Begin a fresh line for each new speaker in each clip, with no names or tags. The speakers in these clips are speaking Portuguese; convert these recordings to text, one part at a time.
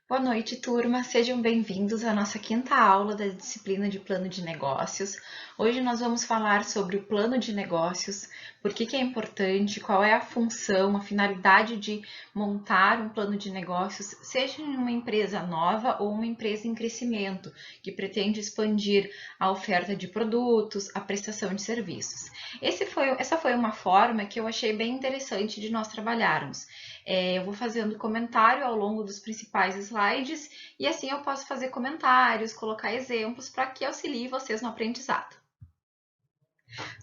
Boa noite, turma. Sejam bem-vindos à nossa quinta aula da disciplina de Plano de Negócios. Hoje nós vamos falar sobre o plano de negócios, por que é importante, qual é a função, a finalidade de montar um plano de negócios, seja em uma empresa nova ou uma empresa em crescimento, que pretende expandir a oferta de produtos, a prestação de serviços. Essa foi uma forma que eu achei bem interessante de nós trabalharmos. Eu vou fazendo comentário ao longo dos principais slides e assim eu posso fazer comentários, colocar exemplos para que auxilie vocês no aprendizado.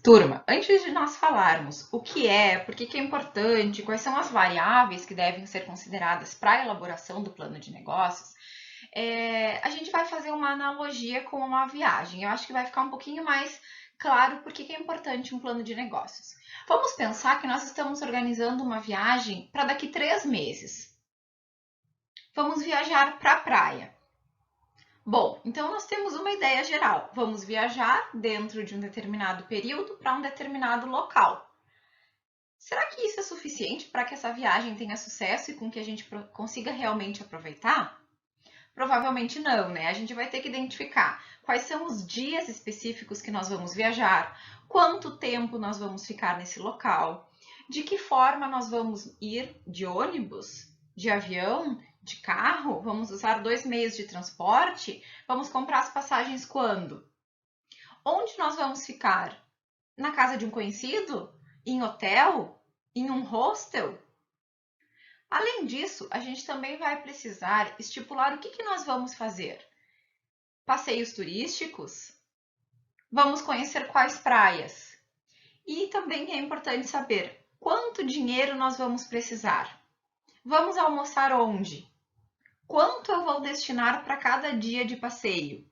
Turma, antes de nós falarmos o que é, por que é importante, quais são as variáveis que devem ser consideradas para a elaboração do plano de negócios, a gente vai fazer uma analogia com uma viagem. Eu acho que vai ficar um pouquinho mais claro por que é importante um plano de negócios. Vamos pensar que nós estamos organizando uma viagem para daqui 3 meses. Vamos viajar para a praia. Bom, então nós temos uma ideia geral. Vamos viajar dentro de um determinado período para um determinado local. Será que isso é suficiente para que essa viagem tenha sucesso e com que a gente consiga realmente aproveitar? Provavelmente não, né? A gente vai ter que identificar quais são os dias específicos que nós vamos viajar, quanto tempo nós vamos ficar nesse local, de que forma nós vamos ir de ônibus, de avião, de carro, vamos usar 2 meios de transporte, vamos comprar as passagens quando? Onde nós vamos ficar? Na casa de um conhecido? Em hotel? Em um hostel? Além disso, a gente também vai precisar estipular o que nós vamos fazer. Passeios turísticos? Vamos conhecer quais praias? E também é importante saber quanto dinheiro nós vamos precisar. Vamos almoçar onde? Quanto eu vou destinar para cada dia de passeio?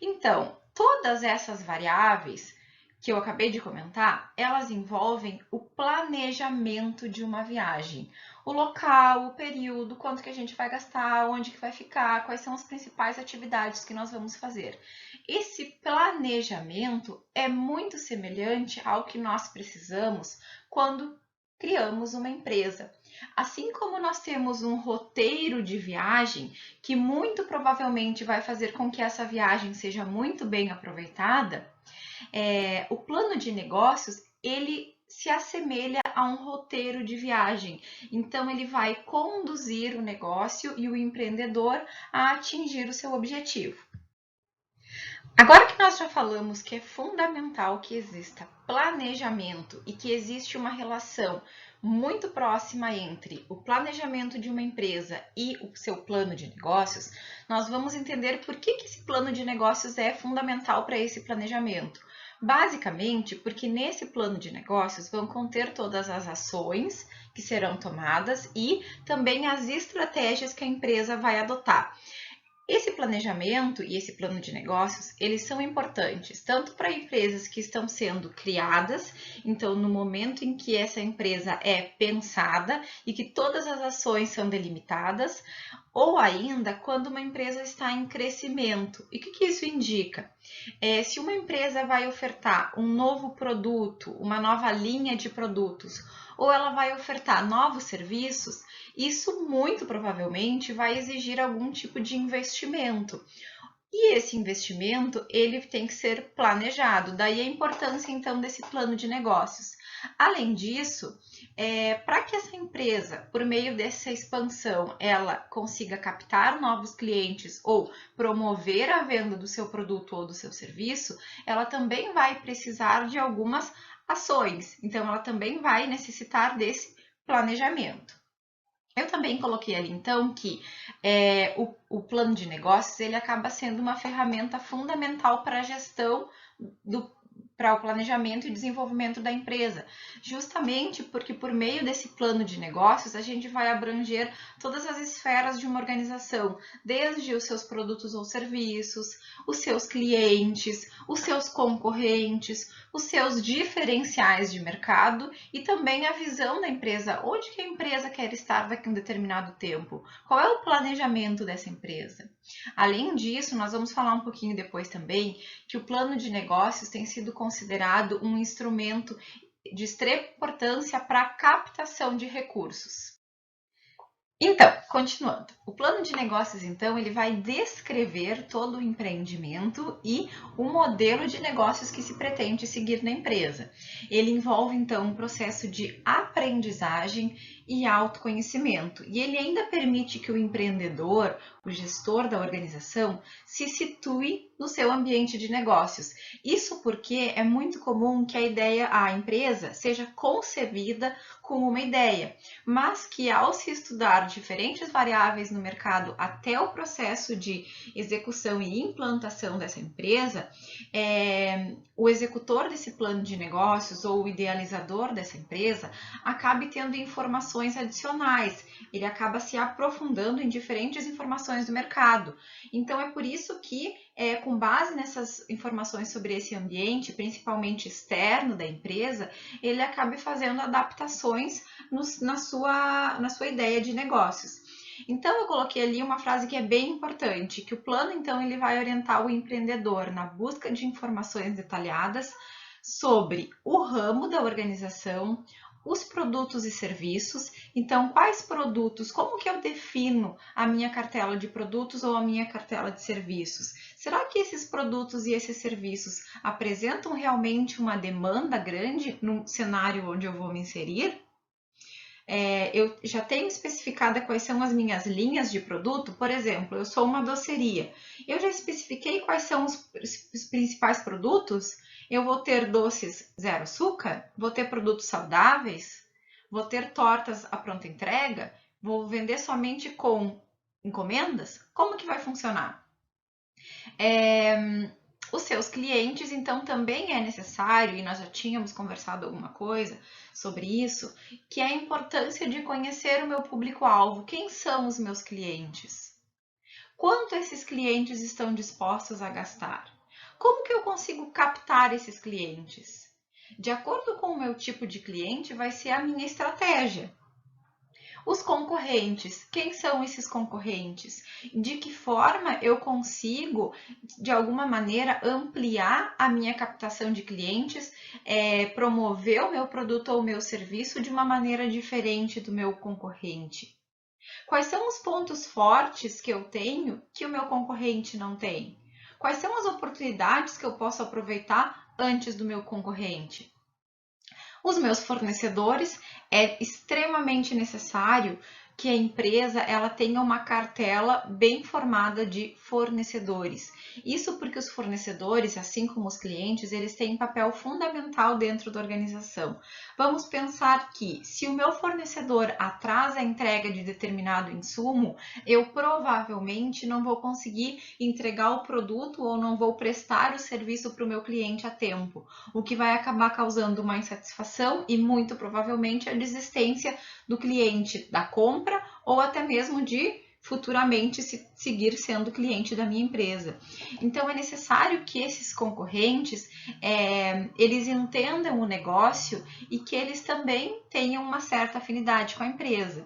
Então, todas essas variáveis que eu acabei de comentar, elas envolvem o planejamento de uma viagem. O local, o período, quanto que a gente vai gastar, onde que vai ficar, quais são as principais atividades que nós vamos fazer. Esse planejamento é muito semelhante ao que nós precisamos quando criamos uma empresa. Assim como nós temos um roteiro de viagem, que muito provavelmente vai fazer com que essa viagem seja muito bem aproveitada, o plano de negócios, ele se assemelha a um roteiro de viagem. Então, ele vai conduzir o negócio e o empreendedor a atingir o seu objetivo. Agora que nós já falamos que é fundamental que exista planejamento e que existe uma relação muito próxima entre o planejamento de uma empresa e o seu plano de negócios, nós vamos entender por que esse plano de negócios é fundamental para esse planejamento. Basicamente, porque nesse plano de negócios vão conter todas as ações que serão tomadas e também as estratégias que a empresa vai adotar. Esse planejamento e esse plano de negócios, eles são importantes tanto para empresas que estão sendo criadas, então no momento em que essa empresa é pensada e que todas as ações são delimitadas, ou ainda quando uma empresa está em crescimento. E o que isso indica? Se uma empresa vai ofertar um novo produto, uma nova linha de produtos, ou ela vai ofertar novos serviços, isso muito provavelmente vai exigir algum tipo de investimento. E esse investimento, ele tem que ser planejado, daí a importância então desse plano de negócios. Além disso, para que essa empresa, por meio dessa expansão, ela consiga captar novos clientes ou promover a venda do seu produto ou do seu serviço, ela também vai precisar de algumas ações, então ela também vai necessitar desse planejamento. Eu também coloquei ali, então, que o plano de negócios ele acaba sendo uma ferramenta fundamental para a gestão para o planejamento e desenvolvimento da empresa, justamente porque por meio desse plano de negócios a gente vai abranger todas as esferas de uma organização, desde os seus produtos ou serviços, os seus clientes, os seus concorrentes, os seus diferenciais de mercado e também a visão da empresa, onde que a empresa quer estar daqui a um determinado tempo, qual é o planejamento dessa empresa. Além disso, nós vamos falar um pouquinho depois também que o plano de negócios tem sido considerado um instrumento de extrema importância para a captação de recursos. Então, continuando, O plano de negócios, então, ele vai descrever todo o empreendimento e o modelo de negócios que se pretende seguir na empresa. Ele envolve, então, um processo de aprendizagem e autoconhecimento. E ele ainda permite que o empreendedor, o gestor da organização, se situe no seu ambiente de negócios. Isso porque é muito comum que a empresa seja concebida com uma ideia, mas que ao se estudar diferentes variáveis no mercado até o processo de execução e implantação dessa empresa, o executor desse plano de negócios ou o idealizador dessa empresa acabe tendo informações adicionais, ele acaba se aprofundando em diferentes informações do mercado. Então é por isso que, com base nessas informações sobre esse ambiente, principalmente externo da empresa, ele acaba fazendo adaptações na sua ideia de negócios. Então eu coloquei ali uma frase que é bem importante, que o plano então ele vai orientar o empreendedor na busca de informações detalhadas sobre o ramo da organização, os produtos e serviços. Então, quais produtos? Como que eu defino a minha cartela de produtos ou a minha cartela de serviços? Será que esses produtos e esses serviços apresentam realmente uma demanda grande no cenário onde eu vou me inserir? Eu já tenho especificada quais são as minhas linhas de produto. Por exemplo, eu sou uma doceria. Eu já especifiquei quais são os principais produtos? Eu vou ter doces zero açúcar? Vou ter produtos saudáveis? Vou ter tortas à pronta entrega? Vou vender somente com encomendas? Como que vai funcionar? Os seus clientes, então, também é necessário, e nós já tínhamos conversado alguma coisa sobre isso, que é a importância de conhecer o meu público-alvo. Quem são os meus clientes? Quanto esses clientes estão dispostos a gastar? Como que eu consigo captar esses clientes? De acordo com o meu tipo de cliente, vai ser a minha estratégia. Os concorrentes, quem são esses concorrentes? De que forma eu consigo, de alguma maneira, ampliar a minha captação de clientes, promover o meu produto ou o meu serviço de uma maneira diferente do meu concorrente? Quais são os pontos fortes que eu tenho que o meu concorrente não tem? Quais são as oportunidades que eu posso aproveitar antes do meu concorrente? Os meus fornecedores, é extremamente necessário que a empresa ela tenha uma cartela bem formada de fornecedores. Isso porque os fornecedores, assim como os clientes, eles têm um papel fundamental dentro da organização. Vamos pensar que se o meu fornecedor atrasa a entrega de determinado insumo, eu provavelmente não vou conseguir entregar o produto ou não vou prestar o serviço para o meu cliente a tempo, o que vai acabar causando uma insatisfação e muito provavelmente a desistência do cliente da compra ou até mesmo de futuramente seguir sendo cliente da minha empresa. Então é necessário que esses concorrentes eles entendam o negócio e que eles também tenham uma certa afinidade com a empresa.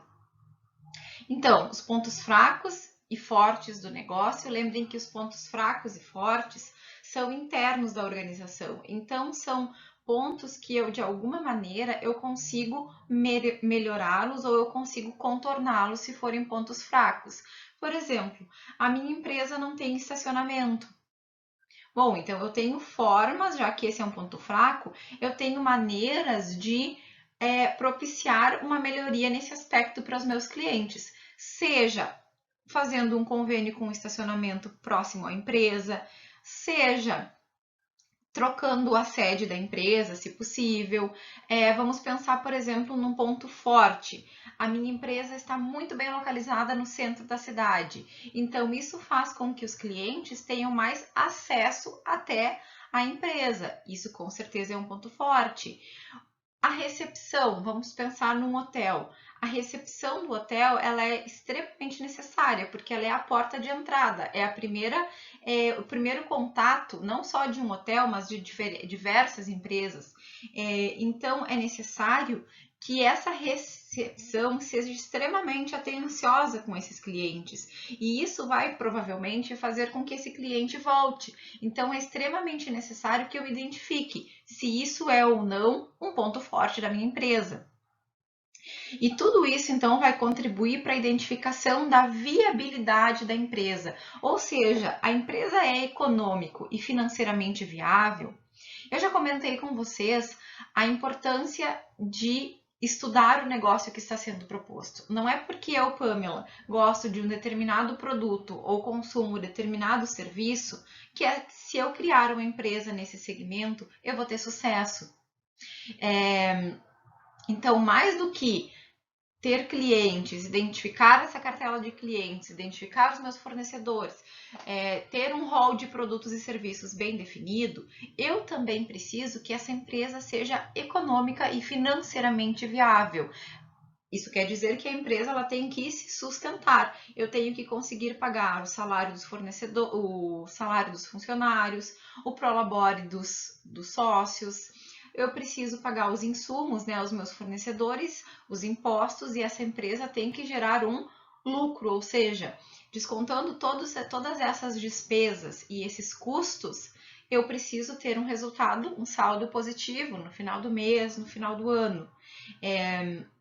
Então, os pontos fracos e fortes do negócio, lembrem que os pontos fracos e fortes são internos da organização. Então, são pontos que eu, de alguma maneira, eu consigo melhorá-los ou eu consigo contorná-los se forem pontos fracos. Por exemplo, a minha empresa não tem estacionamento. Bom, então eu tenho formas, já que esse é um ponto fraco, eu tenho maneiras de propiciar uma melhoria nesse aspecto para os meus clientes, seja fazendo um convênio com um estacionamento próximo à empresa, seja trocando a sede da empresa, se possível. Vamos pensar, por exemplo, num ponto forte. A minha empresa está muito bem localizada no centro da cidade, então isso faz com que os clientes tenham mais acesso até a empresa. Isso com certeza é um ponto forte. A recepção, vamos pensar num hotel. A recepção do hotel ela é extremamente necessária, porque ela é a porta de entrada, o primeiro contato, não só de um hotel, mas de diversas empresas. Então, é necessário que essa recepção seja extremamente atenciosa com esses clientes. E isso vai provavelmente fazer com que esse cliente volte. Então, é extremamente necessário que eu identifique se isso é ou não um ponto forte da minha empresa. E tudo isso, então, vai contribuir para a identificação da viabilidade da empresa. Ou seja, a empresa é econômico e financeiramente viável. Eu já comentei com vocês a importância de estudar o negócio que está sendo proposto. Não é porque eu, Pamela, gosto de um determinado produto ou consumo determinado serviço que se eu criar uma empresa nesse segmento, eu vou ter sucesso. Então, mais do que ter clientes, identificar essa cartela de clientes, identificar os meus fornecedores, ter um rol de produtos e serviços bem definido, eu também preciso que essa empresa seja econômica e financeiramente viável. Isso quer dizer que a empresa ela tem que se sustentar. Eu tenho que conseguir pagar o salário dos fornecedores, o salário dos funcionários, o prolabore dos sócios. Eu preciso pagar os insumos, né, aos meus fornecedores, os impostos, e essa empresa tem que gerar um lucro, ou seja, descontando todas essas despesas e esses custos, eu preciso ter um resultado, um saldo positivo no final do mês, no final do ano.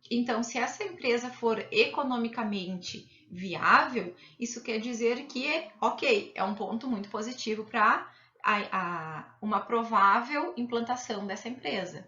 Então, se essa empresa for economicamente viável, isso quer dizer que, ok, é um ponto muito positivo para uma provável implantação dessa empresa.